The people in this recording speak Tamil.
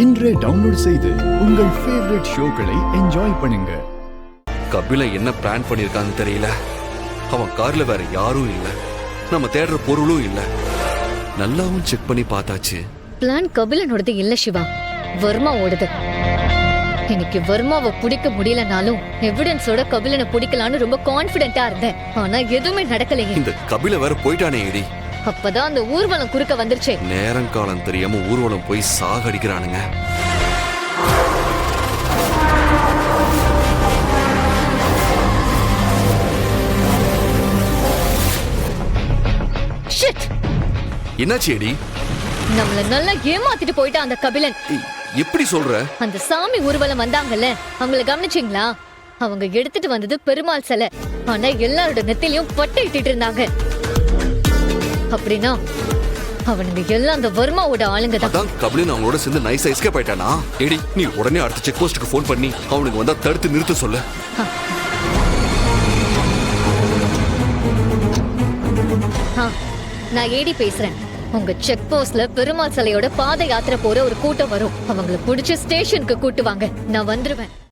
இன்றே டவுன்லோட் செய்து உங்கள் ஃபேவரட் ஷோக்களை என்ஜாய் பண்ணுங்க. கபில என்ன பிளான் பண்ணிருக்கான்னு தெரியல. அவன் கார்ல வேற யாரும் இல்ல, நம்ம தேடுற பொருளும் இல்ல. நல்லாவும் செக் பண்ணி பார்த்தாச்சு. பிளான் கபிலனோடது இல்ல சிவா, வர்மாவோடது. எனக்கு வர்மாவை பிடிக்க முடியலனாலும் எவிடன்ஸோட கபிலனை பிடிக்கலான்னு ரொம்ப கான்பிடென்ட்டா இருந்தேன். ஆனா எதுவுமே நடக்கலையே. இந்த கபில வேற போயிட்டானே இடி. அப்பதான் அந்த ஊர்வலம் குறுக்க வந்துருச்சே. நேரம் காலம் தெரியாம ஊர்வலம் போய் சாகடிக்கிறானுங்க. என்னாச்சு எடி? நம்மள நல்லா ஏமாத்திட்டு போயிட்டான் அந்த கபிலன். எப்படி சொல்ற? அந்த சாமி ஊர்வலம் வந்தாங்கல்ல, அவங்கள கவனிச்சீங்களா? அவங்க எடுத்துட்டு வந்தது பெருமாள் சிலை. ஆனா எல்லாரோட நெத்திலையும் பட்டை இட்டிட்டு இருந்தாங்க. அப்படின்னா அவனுங்க எல்லாம் அந்த வர்மாவோட ஆளுங்க தான். கபிலன் அவங்களோட சேர்ந்து நைஸா எஸ்கேப் ஆயிட்டானா? எடி, நீ உடனே அடுத்த செக் போஸ்டுக்கு ஃபோன் பண்ணி அவனுக்கு வந்தா தடுத்து நிறுத்த சொல்லு. நான் ஏடி பேசுறேன். உங்க செக் போஸ்ட்ல பெருமாள் சிலையோட பாத யாத்திரை போற ஒரு கூட்டம் வரும். அவங்கள புடிச்சு ஸ்டேஷனுக்கு கூட்டுவாங்க. நான் வந்துருவேன்.